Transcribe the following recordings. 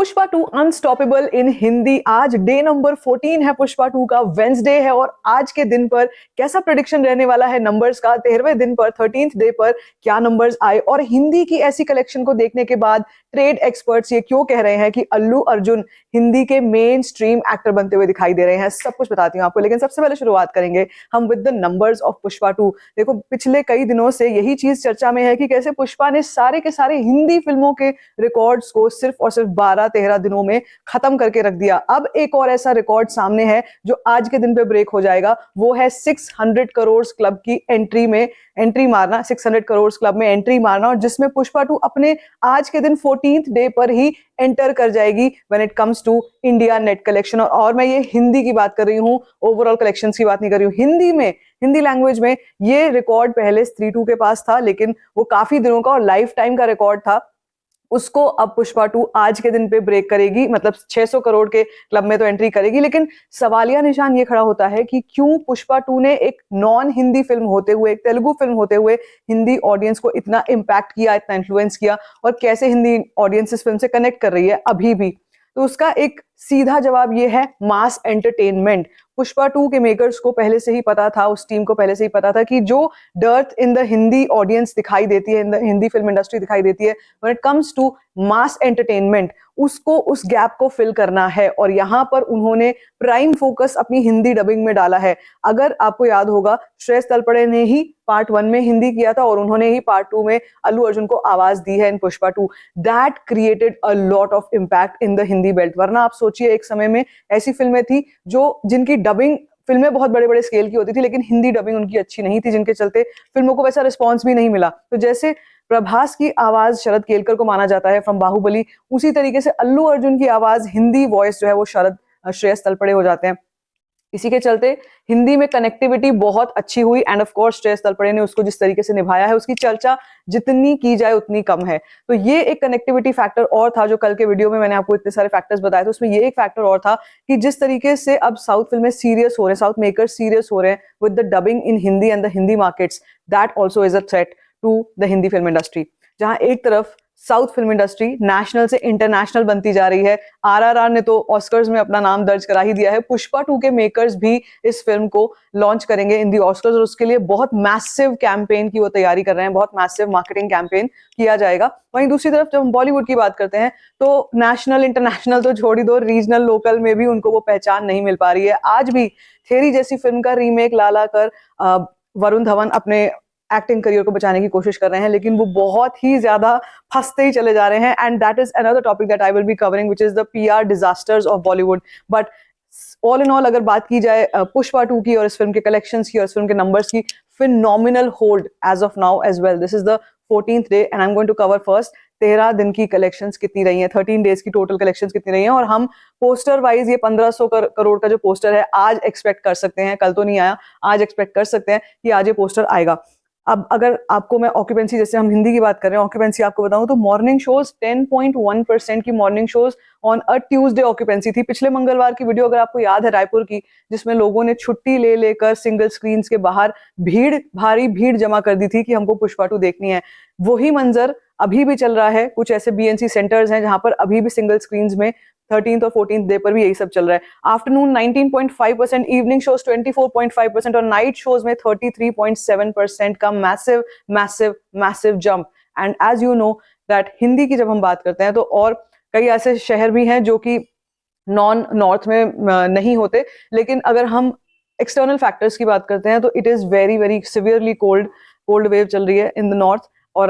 Pushpa 2 unstoppable इन हिंदी। आज day number 14 है पुष्पा 2 का, वेंसडे है और आज के दिन पर कैसा प्रेडिक्शन रहने वाला है नंबर्स का, 13वें दिन पर 13th डे पर क्या नंबर्स आए और हिंदी की ऐसी कलेक्शन को देखने के बाद ट्रेड एक्सपर्ट्स ये क्यों कह रहे हैं कि अल्लू अर्जुन हिंदी के मेन स्ट्रीम एक्टर बनते हुए दिखाई दे रहे हैं, सब कुछ बताती हूँ आपको। लेकिन सबसे पहले शुरुआत करेंगे हम with the numbers of Pushpa 2। देखो, पिछले कई दिनों से यही चीज चर्चा में है कि कैसे पुष्पा ने सारे के सारे हिंदी फिल्मों के रिकॉर्ड्स को सिर्फ और सिर्फ 12-13 दिनों में खत्म करके रख दिया। अब एक और ऐसा रिकॉर्ड सामने है जो आज के दिन पे ब्रेक हो जाएगा, वो है 600 करोड़ क्लब की एंट्री मारना, 600 करोड़ क्लब में एंट्री मारना, और जिसमें पुष्पा 2 अपने आज के दिन 14th डे पर ही एंटर कर जाएगी when it comes to India net collection. और मैं ये हिंदी की बात कर रही हूँ, ओवरऑल कलेक्शंस की बात नहीं कर रही हूँ। हिंदी लैंग्वेज में ये रिकॉर्ड पहले स्त्री 2 के पास था, लेकिन वो काफी दिनों का और लाइफ टाइम का रिकॉर्ड था। उसको अब पुष्पा 2 आज के दिन पे ब्रेक करेगी, मतलब 600 करोड़ के क्लब में तो एंट्री करेगी। लेकिन सवालिया निशान ये खड़ा होता है कि क्यों पुष्पा 2 ने एक नॉन हिंदी फिल्म होते हुए, एक तेलुगु फिल्म होते हुए हिंदी ऑडियंस को इतना इम्पैक्ट किया, इतना इन्फ्लुएंस किया, और कैसे हिंदी ऑडियंस इस फिल्म से कनेक्ट कर रही है अभी भी। तो उसका एक सीधा जवाब ये है, मास एंटरटेनमेंट। पुष्पा 2 के मेकर्स को पहले से ही पता था, उस टीम को पहले से ही पता था कि जो dearth in the Hindi audience दिखाई देती है, in the Hindi film industry दिखाई देती है when it comes to mass entertainment, उसको, उस गैप को फिल करना है। और यहाँ पर उन्होंने प्राइम फोकस अपनी हिंदी डबिंग में डाला है। अगर आपको याद होगा, श्रेयस तलपड़े ने ही पार्ट 1 में हिंदी किया था और उन्होंने ही पार्ट 2 में अल्लू अर्जुन को आवाज दी है in Pushpa 2। That created a lot of impact in the Hindi belt. वरना आप सोचिए, एक समय में ऐसी फिल्में थी जिनकी डबिंग, फिल्में बहुत बड़े बड़े स्केल की होती थी लेकिन हिंदी डबिंग उनकी अच्छी नहीं थी, जिनके चलते फिल्मों को वैसा रिस्पॉन्स भी नहीं मिला। तो जैसे प्रभास की आवाज शरद केलकर को माना जाता है फ्रॉम बाहुबली, उसी तरीके से अल्लू अर्जुन की आवाज, हिंदी वॉइस जो है वो श्रेयस तलपड़े हो जाते हैं। इसी के चलते हिंदी में कनेक्टिविटी बहुत अच्छी हुई end of course Shreyas Talpade ने उसको जिस तरीके से निभाया है, उसकी चर्चा जितनी की जाए उतनी कम है। तो ये एक कनेक्टिविटी फैक्टर और था, जो कल के वीडियो में मैंने आपको इतने सारे फैक्टर्स बताए थे, उसमें ये एक फैक्टर और था कि जिस तरीके से अब साउथ फिल्में सीरियस हो रहे हैं, साउथ मेकर्स सीरियस हो रहे हैं with the dubbing in Hindi and the Hindi markets, that also is a threat to the Hindi film industry. जहां एक तरफ साउथ फिल्म इंडस्ट्री नेशनल से इंटरनेशनल बनती जा रही है, आरआरआर ने तो ऑस्कर्स में अपना नाम दर्ज करा ही दिया है, पुष्पा 2 के मेकर्स भी इस फिल्म को लॉन्च करेंगे इन दी ऑस्कर्स, और उसके लिए बहुत मैसिव कैंपेन की वो तैयारी कर रहे हैं, बहुत मैसिव मार्केटिंग कैंपेन किया जाएगा। वहीं दूसरी तरफ जब हम बॉलीवुड की बात करते हैं तो नेशनल इंटरनेशनल तो छोड़ ही दो, रीजनल लोकल में भी उनको वो पहचान नहीं मिल पा रही है। आज भी थेरी जैसी फिल्म का रीमेक ला ला कर वरुण धवन अपने एक्टिंग करियर को बचाने की कोशिश कर रहे हैं, लेकिन वो बहुत ही ज्यादा फंसते ही चले जा रहे हैं। And that is another topic that I will be covering, which is the PR disasters of Bollywood. But all in all अगर बात की जाए पुष्पा 2 की और इस फिल्म के कलेक्शंस की और इस फिल्म के नंबर्स की, phenomenal hold as of now as well. This is the 14th day and I am going to cover first 13 दिन की कलेक्शंस कितनी रही हैं, 13 डेज की टोटल कलेक्शंस कितनी रही हैं, और हम पोस्टर वाइज ये 1500 करोड़ का जो पोस्टर है आज एक्सपेक्ट कर सकते हैं, कल तो नहीं आया, आज एक्सपेक्ट कर सकते हैं कि आज ये पोस्टर आएगा। अब अगर आपको मैं ऑक्यूपेंसी, जैसे हम हिंदी की बात कर रहे हैं, ऑक्यूपेंसी आपको बताऊं तो मॉर्निंग शोज 10.1% की morning shows on a Tuesday occupancy थी। पिछले मंगलवार की वीडियो अगर आपको याद है रायपुर की, जिसमें लोगों ने छुट्टी ले लेकर सिंगल स्क्रीन्स के बाहर भारी भीड़ जमा कर दी थी कि हमको पुष्पा 2 देखनी है, वही मंजर अभी भी चल रहा है। कुछ ऐसे बीएनसी सेंटर्स हैं जहां पर अभी भी सिंगल स्क्रीन्स में 13th और 14th डे पर भी यही सब चल रहा है। आफ्टरनून 19.5%, इवनिंग शोज 24.5% और नाइट शोज में 33.7% का massive massive massive jump. And as you know that Hindi की जब हम बात करते हैं तो और कई ऐसे शहर भी हैं जो कि नॉन नॉर्थ में नहीं होते, लेकिन अगर हम एक्सटर्नल फैक्टर्स की बात करते हैं तो it is very very severely cold wave चल रही है इन द नॉर्थ, और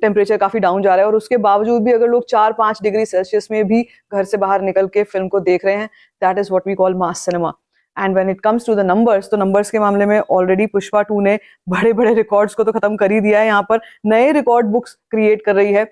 टेम्परेचर काफी डाउन जा रहा है। और उसके बावजूद भी अगर लोग 4-5 डिग्री सेल्सियस में भी घर से बाहर निकल के फिल्म को देख रहे हैं, that is what we call mass cinema. And when it comes to the numbers, तो नंबर्स के मामले में ऑलरेडी पुष्पा 2 ने बड़े बड़े रिकॉर्ड्स को तो खत्म कर ही दिया है, यहाँ पर नए रिकॉर्ड बुक्स क्रिएट कर रही है।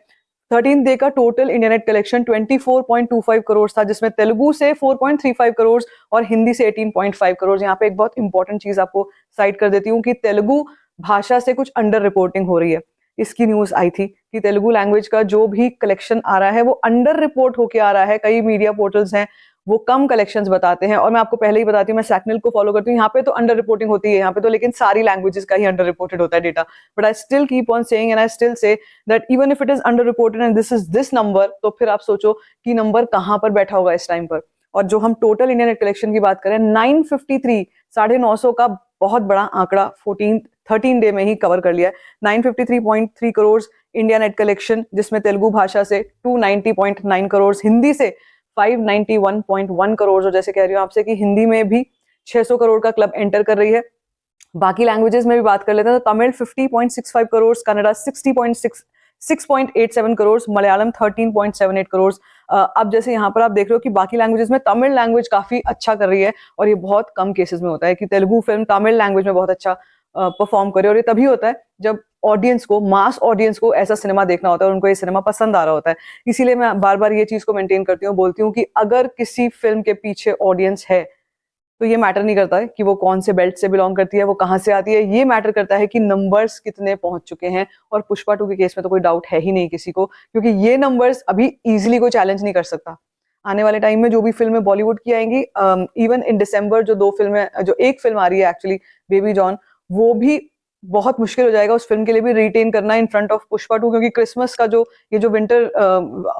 13th डे का total India net collection 24.25 crore था, जिसमें तेलुगु से 4.35 करोड़ और हिंदी से 18.5 करोड़। यहाँ पे एक बहुत इंपॉर्टेंट चीज आपको साइड कर देती हूँ कि तेलुगु भाषा से कुछ अंडर रिपोर्टिंग हो रही है। इसकी न्यूज आई थी कि तेलुगु लैंग्वेज का जो भी कलेक्शन आ रहा है वो अंडर रिपोर्ट होके आ रहा है। कई मीडिया पोर्टल्स हैं वो कम कलेक्शंस बताते हैं। और मैं आपको पहले ही बताती हूँ, मैं सैकनिल को फॉलो करती हूँ, यहाँ पे तो अंडर रिपोर्टिंग होती है यहाँ पे तो, लेकिन सारी लैंग्वेजेस का ही अंडर रिपोर्टेड होता है data, but I still keep on saying and I still say that even if it is under reported and this is this number, तो फिर आप सोचो कि नंबर कहाँ पर बैठा होगा इस टाइम पर। और जो हम टोटल इंडिया नेट कलेक्शन की बात करें, 953, 950 का बहुत बड़ा आंकड़ा 13 डे में ही कवर कर लिया है। 953.3 करोड़ इंडिया नेट कलेक्शन, जिसमें तेलुगु भाषा से 290.9 करोड़, हिंदी से 591.1 करोड़, और जैसे कह रही हूँ आपसे कि हिंदी में भी 600 करोड़ का क्लब एंटर कर रही है। बाकी लैंग्वेजेस में भी बात कर लेते हैं तो तमिल 50.65 करोड़, कन्नड़ा 6.87 करोड़, मलयालम 13.78 करोड़। अब जैसे यहाँ पर आप देख रहे हो कि बाकी लैंग्वेजेस में तमिल लैंग्वेज काफी अच्छा कर रही है, और ये बहुत कम केसेस में होता है कि तेलुगु फिल्म तमिल लैंग्वेज में बहुत अच्छा परफॉर्म करे, और ये तभी होता है जब ऑडियंस को, मास ऑडियंस को ऐसा सिनेमा देखना होता है और उनको ये सिनेमा पसंद आ रहा होता है। इसीलिए मैं बार बार ये चीज को मेंटेन करती हूँ, बोलती हूँ कि अगर किसी फिल्म के पीछे ऑडियंस है तो ये मैटर नहीं करता है कि वो कौन से बेल्ट से बिलोंग करती है, वो कहाँ से आती है, ये मैटर करता है कि नंबर्स कितने पहुंच चुके हैं। और पुष्पा 2 के केस में तो कोई डाउट है ही नहीं किसी को, क्योंकि ये नंबर्स अभी इजीली कोई चैलेंज नहीं कर सकता। आने वाले टाइम में जो भी फिल्में बॉलीवुड की आएंगी, इवन इन दिसंबर जो एक फिल्म आ रही है एक्चुअली, बेबी जॉन, वो भी बहुत मुश्किल हो जाएगा उस फिल्म के लिए भी रिटेन करना इन फ्रंट ऑफ पुष्पा 2, क्योंकि क्रिसमस का जो विंटर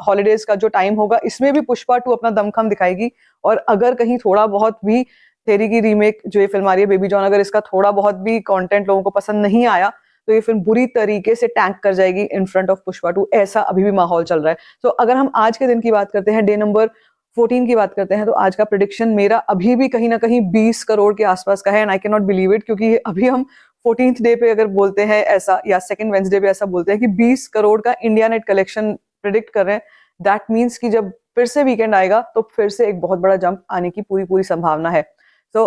हॉलीडेज का जो टाइम होगा, इसमें भी पुष्पा 2 अपना दमखम दिखाएगी। और अगर कहीं थोड़ा बहुत भी तेरी की रीमेक जो ये फिल्म आ रही है बेबी जॉन, अगर इसका थोड़ा बहुत भी कंटेंट लोगों को पसंद नहीं आया, तो ये फिल्म बुरी तरीके से टैंक कर जाएगी इन फ्रंट ऑफ पुष्पा 2। ऐसा अभी भी माहौल चल रहा है। तो अगर हम आज के दिन की बात करते हैं, डे नंबर 14 की बात करते हैं, तो आज का प्रेडिक्शन मेरा अभी भी कहीं ना कहीं 20 करोड़ के आसपास का है। And I can not believe it, क्योंकि अभी हम 14th डे पे अगर बोलते हैं ऐसा, या सेकंड वेंसडे पे ऐसा बोलते हैं कि 20 करोड़ का इंडिया नेट कलेक्शन प्रिडिक्ट कर रहे हैं, दैट मीन्स कि जब फिर से वीकेंड आएगा तो फिर से एक बहुत बड़ा जंप आने की पूरी संभावना है। So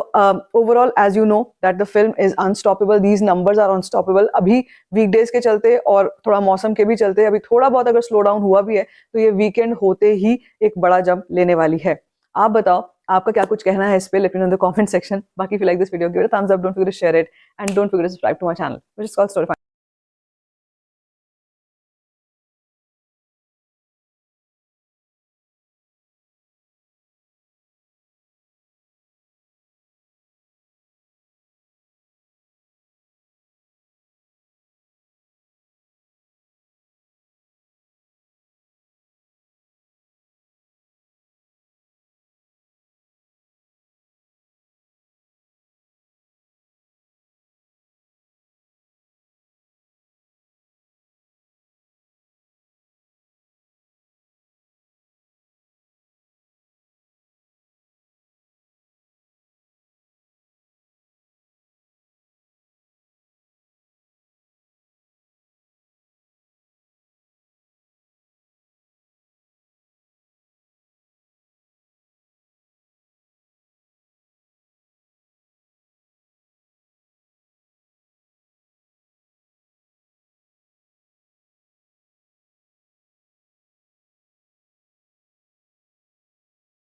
overall, as you know, that the film is unstoppable. These numbers are unstoppable. अभी वीकडेज के चलते और थोड़ा मौसम के भी चलते अभी थोड़ा बहुत अगर स्लो डाउन हुआ भी है, तो ये वीकेंड होते ही एक बड़ा जंप लेने वाली है। आप बताओ आपका क्या कुछ कहना है इस पे, let me know in the comment section. बाकी if you like this video, give it a thumbs up, don't forget to share it, and don't forget to subscribe to my channel, which is called Story Finder.